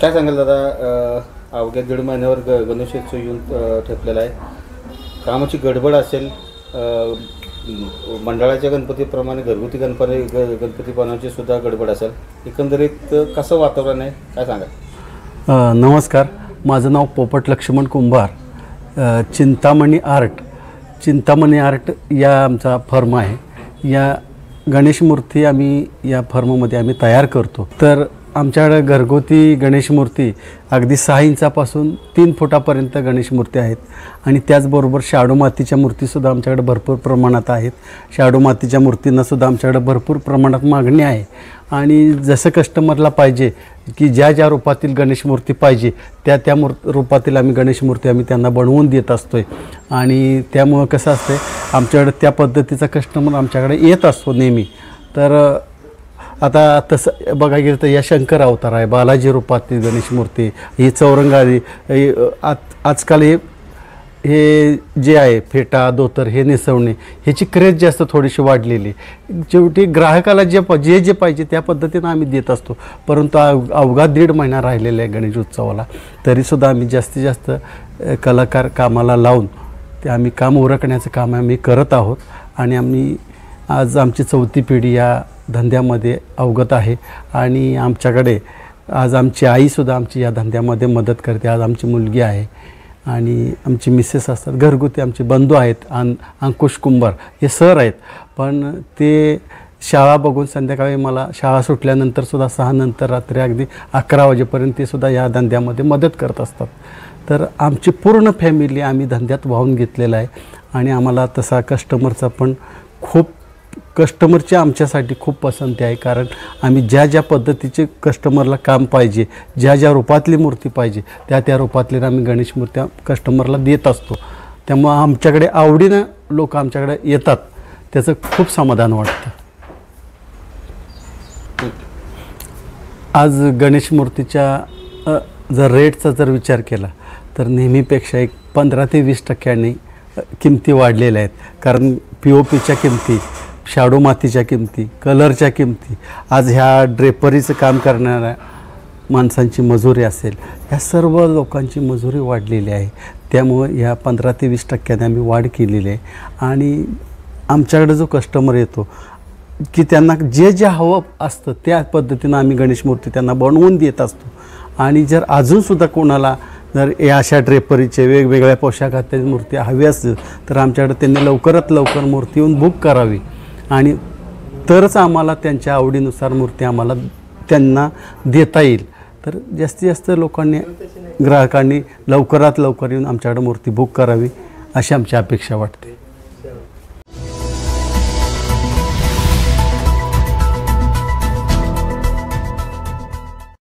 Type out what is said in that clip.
काय सांगाल दादा, अवघ्या 1.5 महिन्यावर गणेशोत्सव येऊन ठेपलेला आहे. कामाची गडबड असेल, मंडळाच्या गणपतीप्रमाणे घरगुती गणपती बनवण्याची सुद्धा गडबड असेल. एकंदरीत कसं वातावरण आहे, काय सांगाल? नमस्कार, माझं नाव पोपट लक्ष्मण कुंभार. चिंतामणी आर्ट या आमचा फर्म आहे. या गणेश मूर्ती आम्ही या फर्ममध्ये आम्ही तयार करतो. तर आमच्याकडे घरगुती गणेश मूर्ती अगदी 6 इंचापासून 3 फुटापर्यंत गणेश मूर्ती आहेत. आणि त्याचबरोबर शाडू मातीच्या मूर्तीसुद्धा आमच्याकडे भरपूर प्रमाणात आहेत. शाडू मातीच्या मूर्तींनासुद्धा आमच्याकडे भरपूर प्रमाणात मागणी आहे. आणि जसं कस्टमरला पाहिजे की ज्या रूपातील गणेश मूर्ती पाहिजे त्या रूपातील आम्ही गणेश मूर्ती आम्ही त्यांना बनवून देत असतो आहे. आणि त्यामुळं कसं असतं, आमच्याकडे त्या पद्धतीचा कस्टमर आमच्याकडे येत असतो नेहमी. तर आता तसं बघायला गेलं तर या शंकर अवतार आहे, बालाजी रूपातील गणेश मूर्ती, ही चौरंगारी, आजकाल हे जे आहे फेटा धोतर हे नेसवणे ह्याची क्रेज जास्त थोडीशी वाढलेली. शेवटी ग्राहकाला जे पाहिजे त्या पद्धतीनं आम्ही देत असतो. परंतु अवघा 1.5 महिना राहिलेला आहे गणेश उत्सवाला, तरीसुद्धा आम्ही जास्तीत जास्त कलाकार कामाला लावून ते आम्ही काम उरकण्याचं काम आम्ही करत आहोत. आणि आज आमची 4थी पिढी या धंद्यामध्ये अवगत आहे. आणि आमच्याकडे आज आमची आईसुद्धा आमची या धंद्यामध्ये मदत करते. आज आमची मुलगी आहे आणि आमची मिसेस असतात. घरगुती आमचे बंधू आहेत, अंकुश कुंभार हे सर आहेत. पण ते शाळा बघून संध्याकाळी मला शाळा सुटल्यानंतरसुद्धा 6 नंतर रात्री अगदी 11 वाजेपर्यंत ते सुद्धा या धंद्यामध्ये मदत करत असतात. तर आमची पूर्ण फॅमिली आम्ही धंद्यात वाहून घेतलेला आहे. आणि आम्हाला तसा कस्टमरची आमच्यासाठी खूप पसंती आहे. कारण आम्ही ज्या पद्धतीचे कस्टमरला काम पाहिजे, ज्या रूपातली मूर्ती पाहिजे त्या रूपातली आम्ही गणेश मूर्त्या कस्टमरला देत असतो. त्यामुळं आमच्याकडे आवडीनं लोक आमच्याकडे येतात, त्याचं खूप समाधान वाटतं. आज गणेश मूर्तीच्या जर रेटचा जर विचार केला तर नेहमीपेक्षा 15 ते 20% किमती वाढलेल्या आहेत. कारण POPच्या किमती, शाडू मातीच्या किमती, कलरच्या किमती, आज ह्या ड्रेपरीचं काम करणाऱ्या माणसांची मजुरी असेल, ह्या सर्व लोकांची मजुरी वाढलेली आहे. त्यामुळं ह्या 15 ते 20% आम्ही वाढ केलेली आहे. आणि आमच्याकडे जो कस्टमर येतो की त्यांना जे हवं असतं त्या पद्धतीनं आम्ही गणेश मूर्ती त्यांना बनवून देत असतो. आणि जर अजूनसुद्धा कोणाला जर या अशा ड्रेपरीचे वेगवेगळ्या पोशाखातील मूर्ती हवी असतील तर आमच्याकडे त्यांनी लवकरात लवकर मूर्ती येऊन बुक करावी. आणि तरच आम्हाला त्यांच्या आवडीनुसार मूर्ती आम्हाला त्यांना देता येईल. तर जास्तीत जास्त ग्राहकांनी लवकरात लवकर येऊन आमच्याकडे मूर्ती बुक करावी अशी आमची अपेक्षा वाटते.